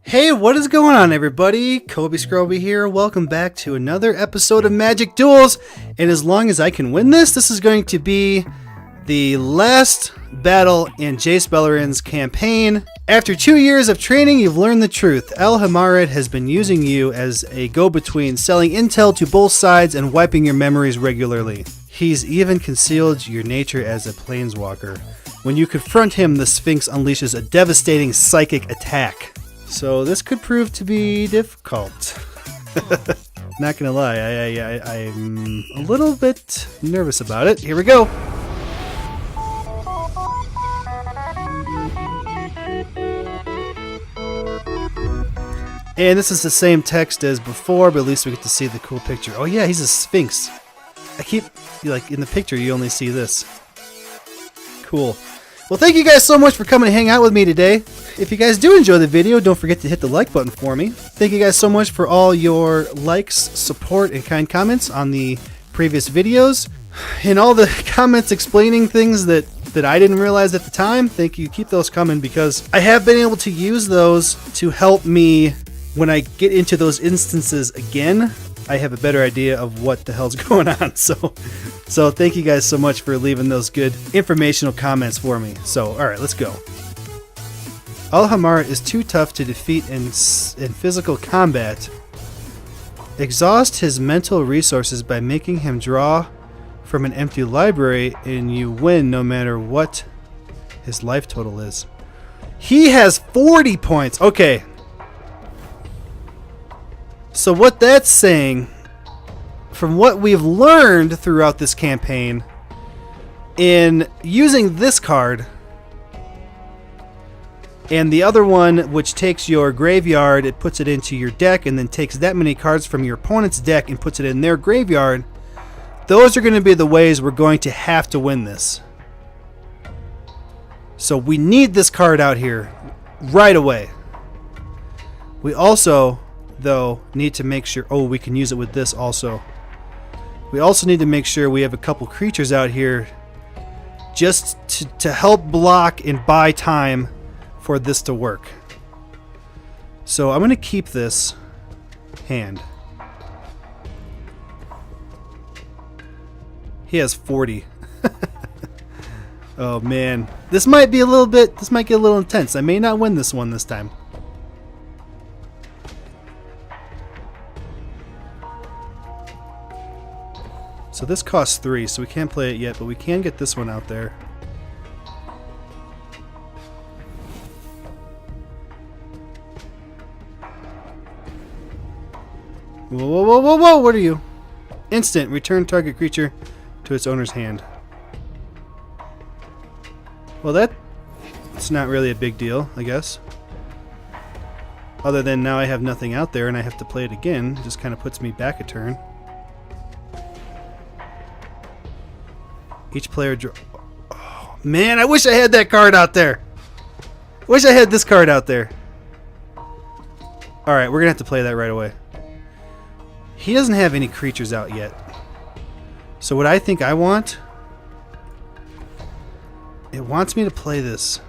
Hey, what is going on, everybody? Kobe Scroby here. Welcome back to another episode of Magic Duels. And as long as I can win this is going to be the last battle in Jace Bellerin's campaign. After 2 years of training, you've learned the truth. Alhammarret has been using you as a go-between, selling intel to both sides and wiping your memories regularly. He's even concealed your nature as a planeswalker. When you confront him, the Sphinx unleashes a devastating psychic attack. So this could prove to be difficult. Not gonna lie, I'm a little bit nervous about it. Here we go. And this is the same text as before, but at least we get to see the cool picture. Oh yeah, he's a Sphinx. Like in the picture, you only see this. Cool. Well, thank you guys so much for coming to hang out with me today. If you guys do enjoy the video, don't forget to hit the like button for me. Thank you guys so much for all your likes, support, and kind comments on the previous videos. And all the comments explaining things that I didn't realize at the time. Thank you. Keep those coming because I have been able to use those to help me when I get into those instances again. I have a better idea of what the hell's going on. So thank you guys so much for leaving those good informational comments for me. So, all right, let's go. Alhammarret is too tough to defeat in physical combat. Exhaust his mental resources by making him draw from an empty library, and you win no matter what his life total is. He has 40 points. Okay. So what that's saying, from what we've learned throughout this campaign, in using this card and the other one, which takes your graveyard, it puts it into your deck and then takes that many cards from your opponent's deck and puts it in their graveyard, those are going to be the ways we're going to have to win this. So we need this card out here right away. We also, though, need to make sure... Oh, we can use it with this also. We also need to make sure we have a couple creatures out here just to help block and buy time for this to work. So I'm going to keep this hand. He has 40. Oh man, this might get a little intense. I may not win this one this time. So this costs 3, so we can't play it yet, but we can get this one out there. Whoa, whoa, whoa, whoa, whoa, what are you? Instant, return target creature to its owner's hand. Well, that's not really a big deal, I guess. Other than now I have nothing out there and I have to play it again. It just kind of puts me back a turn. Each player draw... Oh, man, I wish I had that card out there. Wish I had this card out there. Alright, we're going to have to play that right away. He doesn't have any creatures out yet. So what I think I want... It wants me to play this.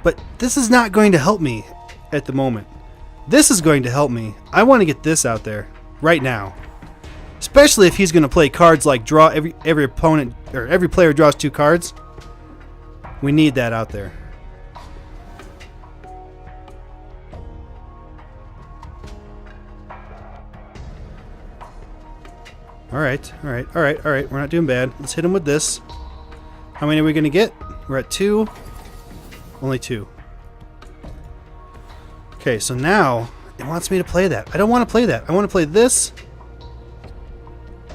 But this is not going to help me at the moment. This is going to help me. I want to get this out there right now. Especially if he's going to play cards like draw every opponent or every player draws 2 cards. We need that out there. All right. We're not doing bad. Let's hit him with this. How many are we going to get? We're at 2. Only 2. Okay, so now it wants me to play that. I don't want to play that. I want to play this.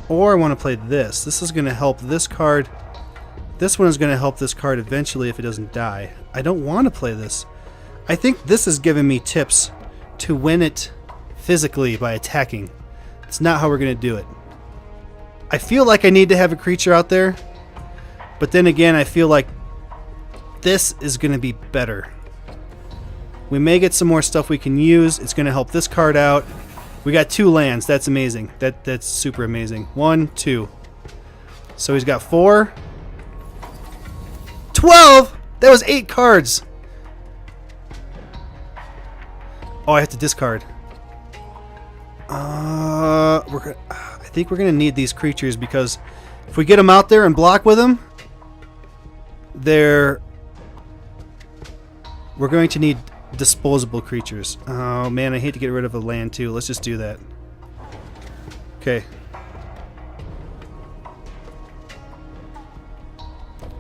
Or I want to play this. This is going to help this card. This one is going to help this card eventually if it doesn't die. I don't want to play this. I think this is giving me tips to win it physically by attacking. It's not how we're going to do it. I feel like I need to have a creature out there. But then again, I feel like this is going to be better. We may get some more stuff we can use. It's going to help this card out. We got 2 lands. That's amazing. That's super amazing. 1, 2. So he's got 4. 12! That was 8 cards. Oh, I have to discard. I think we're gonna need these creatures because if we get them out there and block with them, we're going to need disposable creatures. Oh man, I hate to get rid of a land too. Let's just do that. Okay.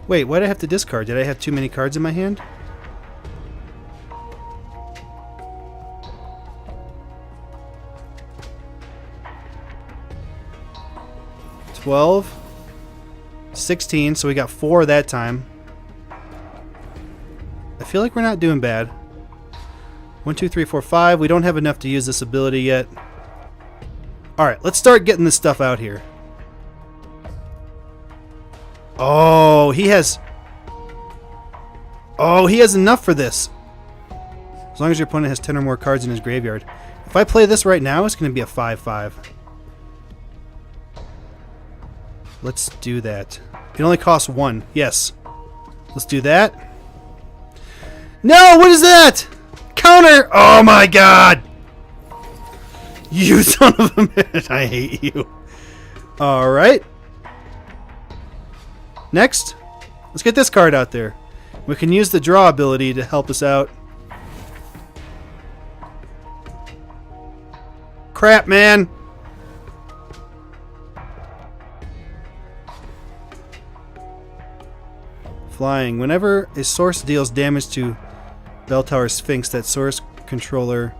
Wait, why did I have to discard? Did I have too many cards in my hand? $12, 16, so we got 4 that time. I feel like we're not doing bad. 1, 2, 3, 4, 5. We don't have enough to use this ability yet. Alright, let's start getting this stuff out here. Oh, he has enough for this. As long as your opponent has 10 or more cards in his graveyard. If I play this right now, it's going to be a 5/5. Let's do that. It only costs 1. Yes. Let's do that. No, what is that? Counter! Oh my god! You son of a bitch. I hate you. Alright. Next. Let's get this card out there. We can use the draw ability to help us out. Crap, man! Flying. Whenever a source deals damage to Bell Tower Sphinx, that source controller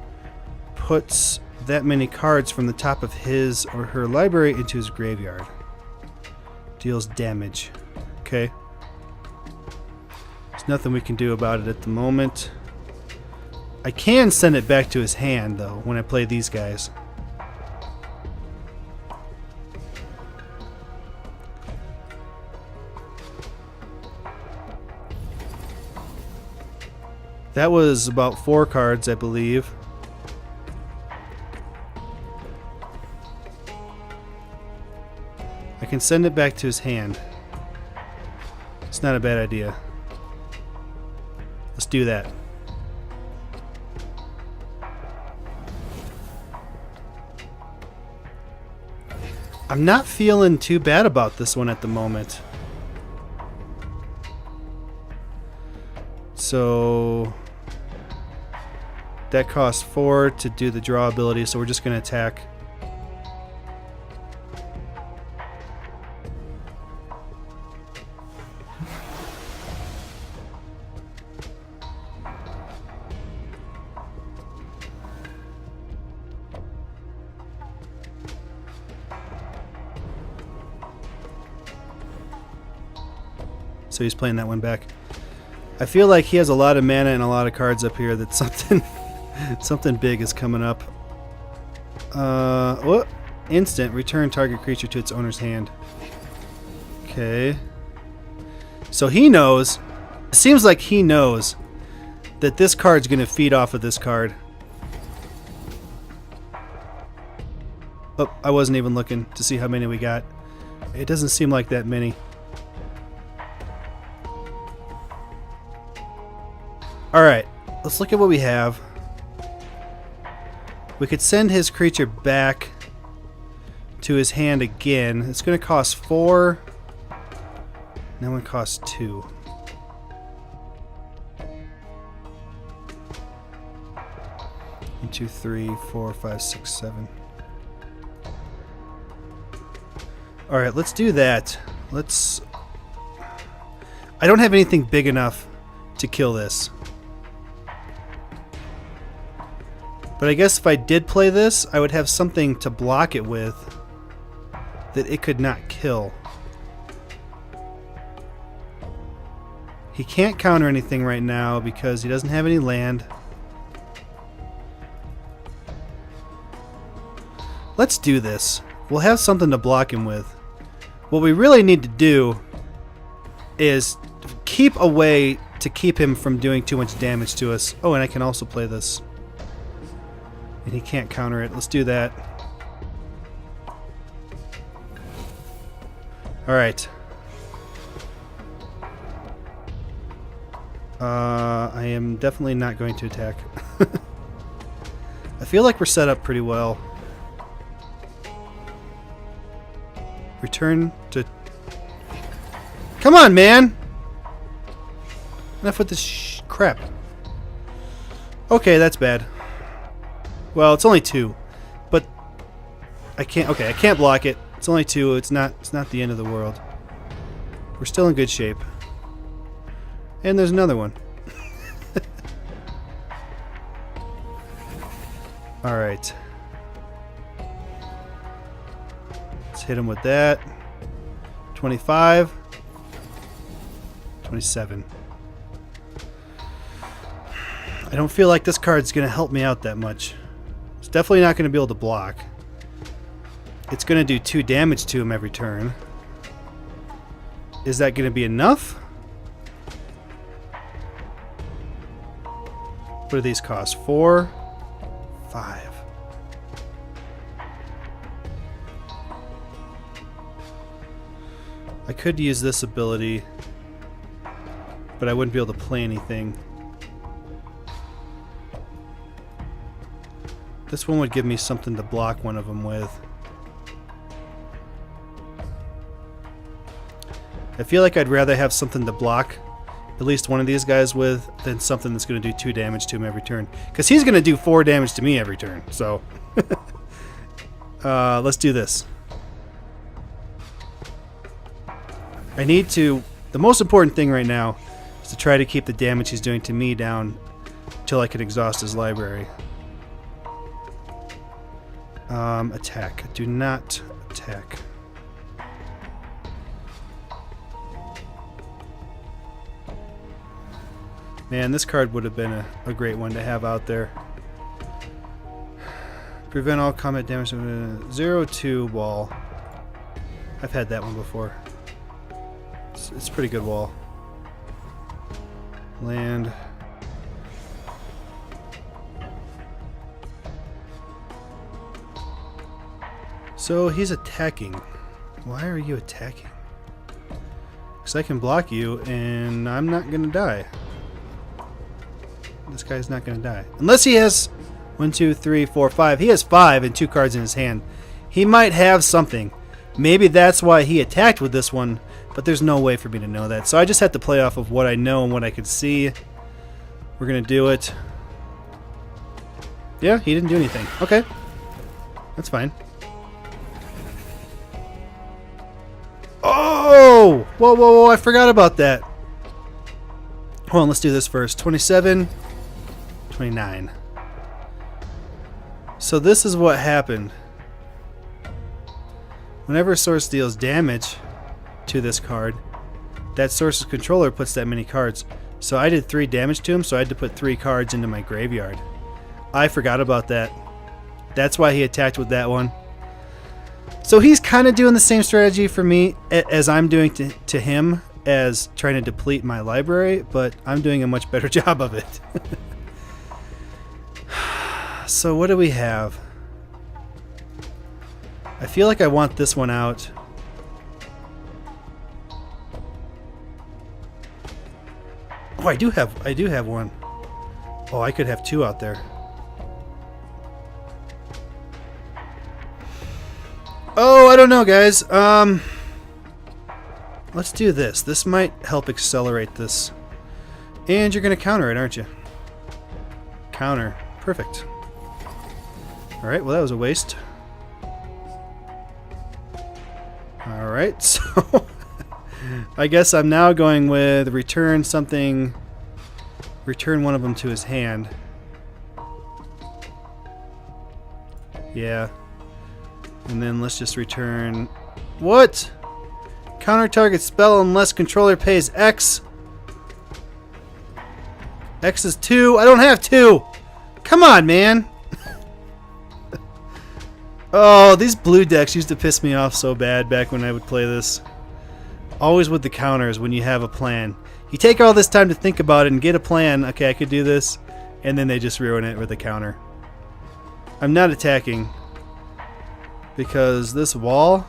puts that many cards from the top of his or her library into his graveyard. Deals damage. Okay. There's nothing we can do about it at the moment. I can send it back to his hand, though, when I play these guys. That was about 4 cards, I believe. I can send it back to his hand. It's not a bad idea. Let's do that. I'm not feeling too bad about this one at the moment. So that costs 4 to do the draw ability, so we're just going to attack. So he's playing that one back. I feel like he has a lot of mana and a lot of cards up here that something big is coming up. What? Instant. Return target creature to its owner's hand. Okay. So he knows. It seems like he knows that this card's going to feed off of this card. Oh, I wasn't even looking to see how many we got. It doesn't seem like that many. Alright, let's look at what we have. We could send his creature back to his hand again. It's going to cost 4. That one costs 2. One, 2, 3, 4, 5, 6, 7. Alright, let's do that. I don't have anything big enough to kill this. But I guess if I did play this, I would have something to block it with that it could not kill. He can't counter anything right now because he doesn't have any land. Let's do this. We'll have something to block him with. What we really need to do is keep a way to keep him from doing too much damage to us. Oh, and I can also play this. And he can't counter it. Let's do that. Alright. I am definitely not going to attack. feel like we're set up pretty well. Return to... Come on, man! Enough with this crap. Okay, that's bad. Well, it's only 2. But... I can't... Okay, I can't block it. It's only 2. It's not the end of the world. We're still in good shape. And there's another one. Alright. Let's hit him with that. 25. 27. I don't feel like this card's going to help me out that much. It's definitely not going to be able to block. It's going to do 2 damage to him every turn. Is that going to be enough? What do these cost? 4? 5. I could use this ability, but I wouldn't be able to play anything. This one would give me something to block one of them with. I feel like I'd rather have something to block at least one of these guys with than something that's going to do 2 damage to him every turn. Because he's going to do 4 damage to me every turn. So, let's do this. I need to... The most important thing right now is to try to keep the damage he's doing to me down until I can exhaust his library. Attack. Do not attack. Man, this card would have been a great one to have out there. Prevent all combat damage. 0-2 wall. I've had that one before. It's a pretty good wall. Land. So he's attacking. Why are you attacking? Because I can block you and I'm not going to die. This guy's not going to die. Unless he has 1, 2, 3, 4, 5. He has 5 and 2 cards in his hand. He might have something. Maybe that's why he attacked with this one, but there's no way for me to know that. So I just have to play off of what I know and what I could see. We're going to do it. Yeah, he didn't do anything. Okay. That's fine. Oh! Whoa, whoa, whoa, I forgot about that. Hold on, let's do this first. 27, 29. So this is what happened. Whenever a source deals damage to this card, that source's controller puts that many cards. So I did 3 damage to him, so I had to put 3 cards into my graveyard. I forgot about that. That's why he attacked with that one. So he's kind of doing the same strategy for me as I'm doing to him, as trying to deplete my library, but I'm doing a much better job of it. So what do we have? I feel like I want this one out. Oh, I do have one. Oh, I could have 2 out there. Oh, I don't know, guys. Let's do this. This might help accelerate this. And you're going to counter it, aren't you? Counter. Perfect. Alright, well that was a waste. Alright, so I guess I'm now going with return something. Return one of them to his hand. Yeah. And then let's just return... What? Counter target spell unless controller pays X. X is 2. I don't have 2. Come on, man. Oh, these blue decks used to piss me off so bad back when I would play this. Always with the counters when you have a plan. You take all this time to think about it and get a plan. Okay, I could do this. And then they just ruin it with a counter. I'm not attacking. Because this wall,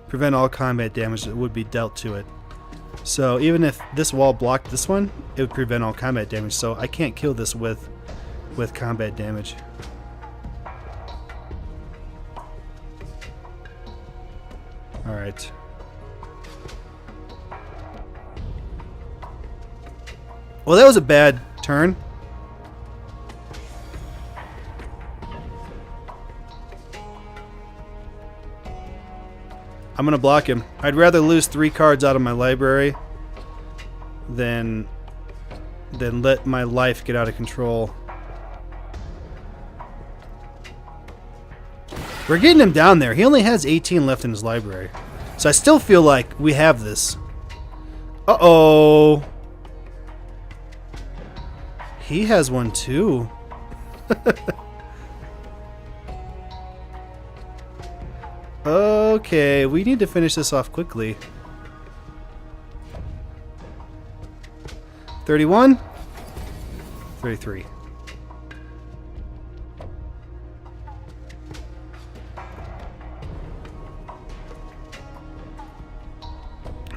prevent all combat damage that would be dealt to it. So even if this wall blocked this one, it would prevent all combat damage. So I can't kill this with combat damage. Alright. Well, that was a bad turn. I'm gonna block him. I'd rather lose 3 cards out of my library than let my life get out of control. We're getting him down there. He only has 18 left in his library. So I still feel like we have this. Uh-oh. He has one too. Okay, we need to finish this off quickly. 31? 33.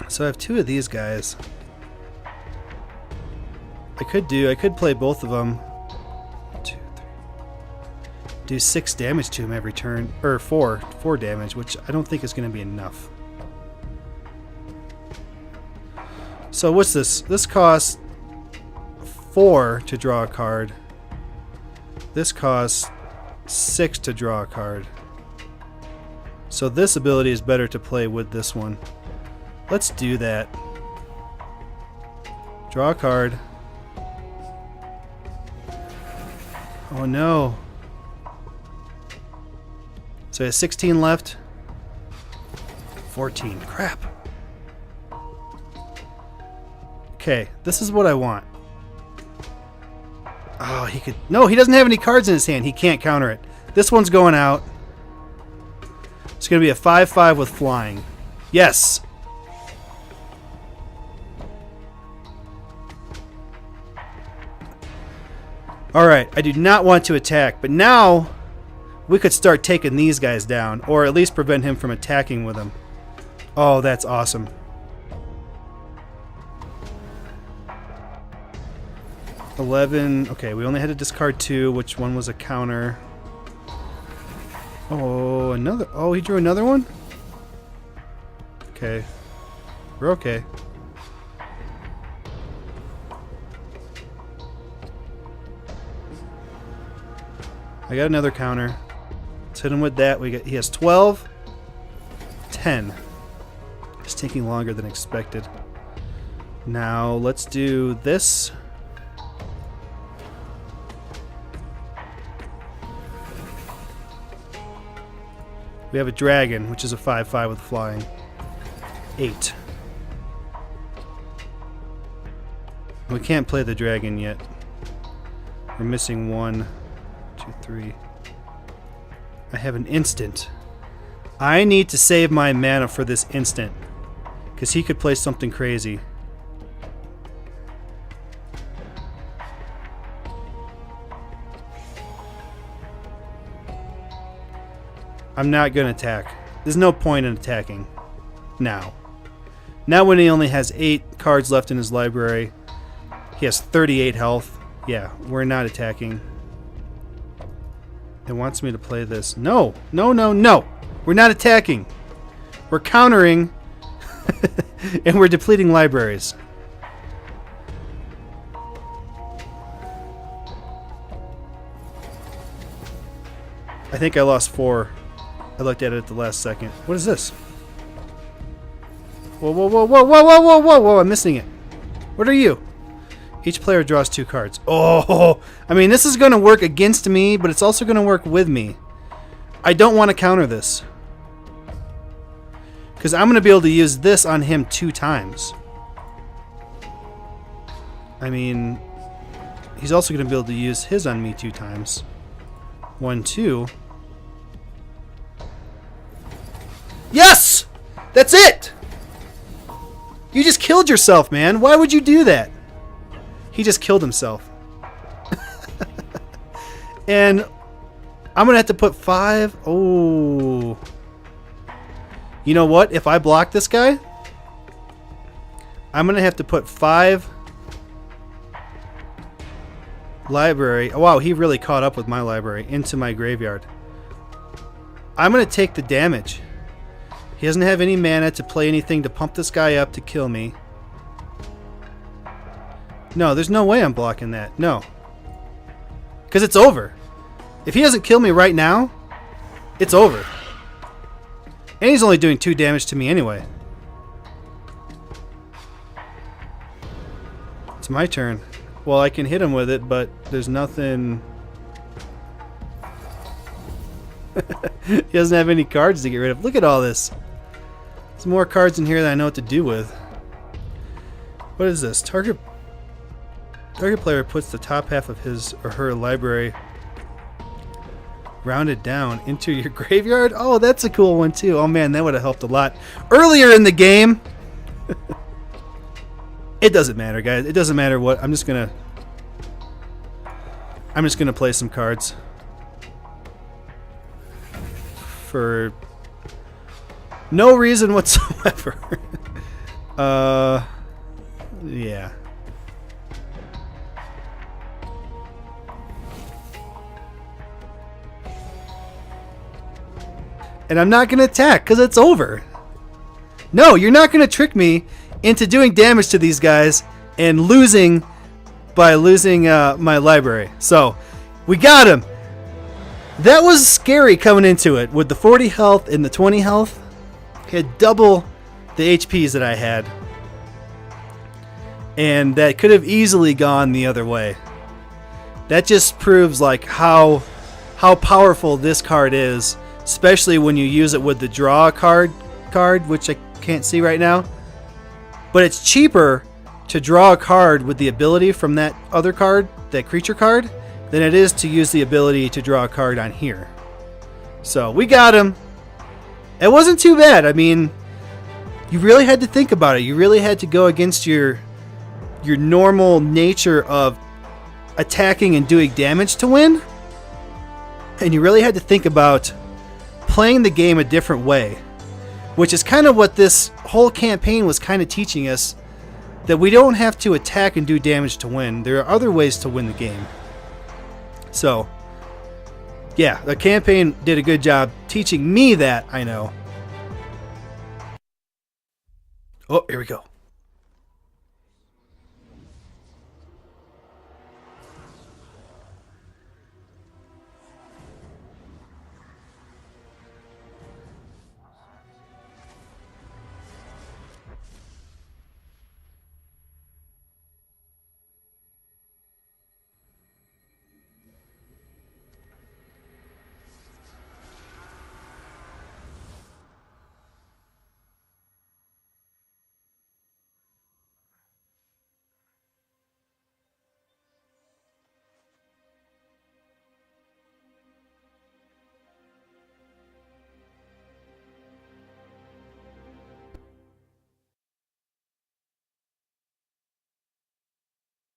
So I have 2 of these guys. I could play both of them. 2, 3. Do 6 damage to him every turn, or 4 damage, which I don't think is going to be enough. So what's this? This costs 4 to draw a card. This costs 6 to draw a card. So this ability is better to play with this one. Let's do that. Draw a card. Oh no. So he has 16 left. 14. Crap. Okay, this is what I want. Oh, he could... No, he doesn't have any cards in his hand. He can't counter it. This one's going out. It's going to be a 5/5 with flying. Yes! Alright, I do not want to attack, but now we could start taking these guys down, or at least prevent him from attacking with them. Oh, that's awesome. $11. Okay, we only had to discard 2, which one was a counter. Oh, another. Oh, he drew another one? Okay. We're okay. I got another counter. Let's hit him with that. He has 12. 10. It's taking longer than expected. Now let's do this. We have a dragon, which is a 5/5 with flying. 8. We can't play the dragon yet. We're missing 1, 2, 3. I have an instant. I need to save my mana for this instant, because he could play something crazy. I'm not going to attack. There's no point in attacking now. Now when he only has 8 cards left in his library, he has 38 health. Yeah, we're not attacking. It wants me to play this. No, no, no, no. We're not attacking. We're countering and we're depleting libraries. I think I lost 4. I looked at it at the last second. What is this? Whoa, whoa, whoa, whoa, whoa, whoa, whoa, whoa, whoa, I'm missing it. What are you? Each player draws 2 cards. Oh, I mean, this is going to work against me, but it's also going to work with me. I don't want to counter this, because I'm going to be able to use this on him 2 times. I mean, he's also going to be able to use his on me 2 times. 1, 2. Yes! That's it! You just killed yourself, man. Why would you do that? He just killed himself. And I'm going to have to put 5. Oh. You know what? If I block this guy, I'm going to have to put 5 library. Oh, wow, he really caught up with my library into my graveyard. I'm going to take the damage. He doesn't have any mana to play anything to pump this guy up to kill me. No, there's no way I'm blocking that. No. Because it's over. If he doesn't kill me right now, it's over. And he's only doing 2 damage to me anyway. It's my turn. Well, I can hit him with it, but there's nothing... He doesn't have any cards to get rid of. Look at all this. There's more cards in here than I know what to do with. What is this? Target player puts the top half of his or her library rounded down into your graveyard. Oh, that's a cool one too. Oh man, that would have helped a lot earlier in the game. It doesn't matter, guys. It doesn't matter what. I'm just gonna play some cards for no reason whatsoever. Yeah. And I'm not going to attack because it's over. No, you're not going to trick me into doing damage to these guys and losing by losing my library. So, we got him. That was scary coming into it with the 40 health and the 20 health. He had double the HPs that I had. And that could have easily gone the other way. That just proves like how powerful this card is, especially when you use it with the draw card, which I can't see right now. But it's cheaper to draw a card with the ability from that other card, that creature card, than it is to use the ability to draw a card on here. So we got him. It wasn't too bad. I mean, you really had to think about it. You really had to go against your normal nature of attacking and doing damage to win. And you really had to think about playing the game a different way, which is kind of what this whole campaign was kind of teaching us, that we don't have to attack and do damage to win. There are other ways to win the game. So, yeah, the campaign did a good job teaching me that, I know. Oh, here we go.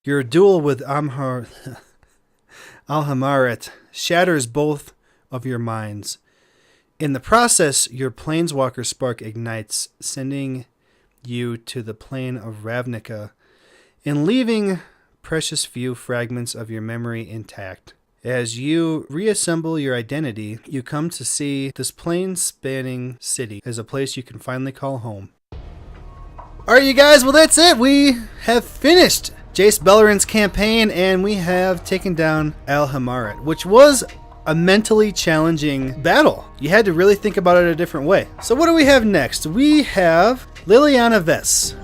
Your duel with Alhammarret shatters both of your minds. In the process, your Planeswalker spark ignites, sending you to the plane of Ravnica and leaving precious few fragments of your memory intact. As you reassemble your identity, you come to see this plane-spanning city as a place you can finally call home. Alright, you guys, well that's it. We have finished Jace Beleren's campaign, and we have taken down Alhammarret, which was a mentally challenging battle. You had to really think about it a different way. So what do we have next? We have Liliana Vess.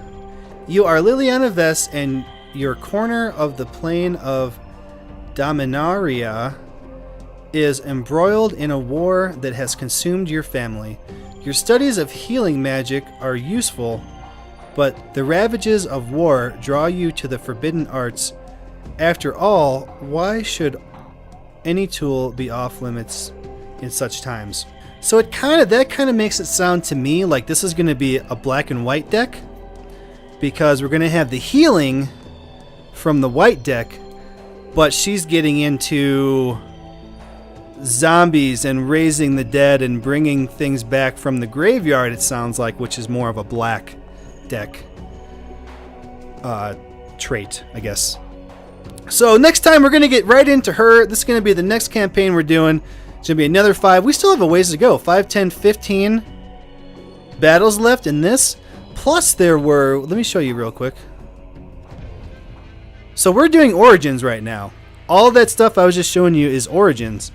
You are Liliana Vess, and your corner of the plane of Dominaria is embroiled in a war that has consumed your family. Your studies of healing magic are useful, but the ravages of war draw you to the forbidden arts. After all, why should any tool be off limits in such times? So that kind of makes it sound to me like this is going to be a black and white deck, because we're going to have the healing from the white deck, but she's getting into zombies and raising the dead and bringing things back from the graveyard, it sounds like, which is more of a black deck trait, I guess. So next time we're going to get right into her. This is going to be the next campaign we're doing. It's going to be another 5. We still have a ways to go. 5, 10, 15. battles left in this. Plus there were, let me show you real quick. So we're doing Origins right now. All that stuff I was just showing you is Origins.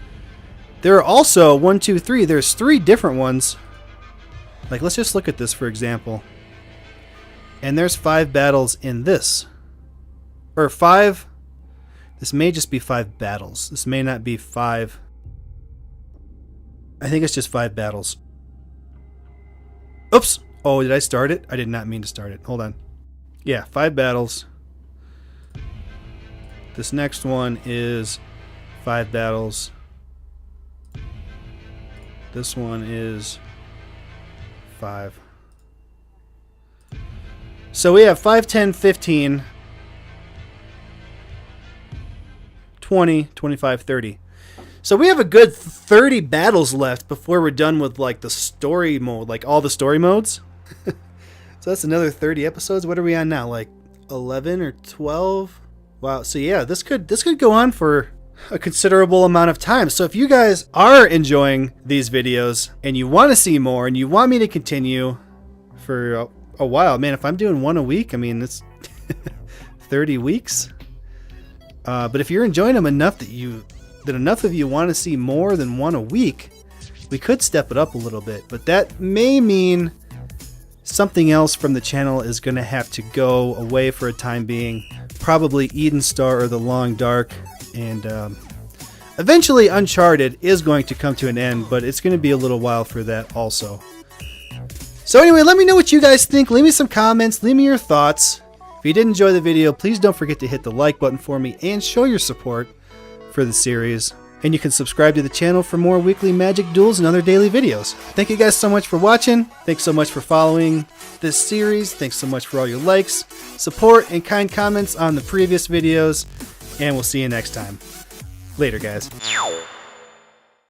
There are also 1, 2, 3. There's 3 different ones. Like, let's just look at this for example. And there's 5 battles in this. Or 5. This may just be 5 battles. This may not be 5. I think it's just 5 battles. Oops. Oh, did I start it? I did not mean to start it. Hold on. Yeah, 5 battles. This next one is 5 battles. This one is 5. So we have 5, 10, 15, 20, 25, 30. So we have a good 30 battles left before we're done with like the story mode, like all the story modes. So that's another 30 episodes. What are we on now? Like 11 or 12? Wow. So yeah, this could go on for a considerable amount of time. So if you guys are enjoying these videos and you want to see more and you want me to continue for a while, man, if I'm doing one a week, I mean, it's 30 weeks. But if you're enjoying them enough that enough of you want to see more than one a week, we could step it up a little bit. But that may mean something else from the channel is going to have to go away for a time being. Probably Eden Star or The Long Dark. And eventually Uncharted is going to come to an end, but it's going to be a little while for that also. So anyway, let me know what you guys think. Leave me some comments. Leave me your thoughts. If you did enjoy the video, please don't forget to hit the like button for me and show your support for the series. And you can subscribe to the channel for more weekly Magic Duels and other daily videos. Thank you guys so much for watching. Thanks so much for following this series. Thanks so much for all your likes, support, and kind comments on the previous videos. And we'll see you next time. Later, guys.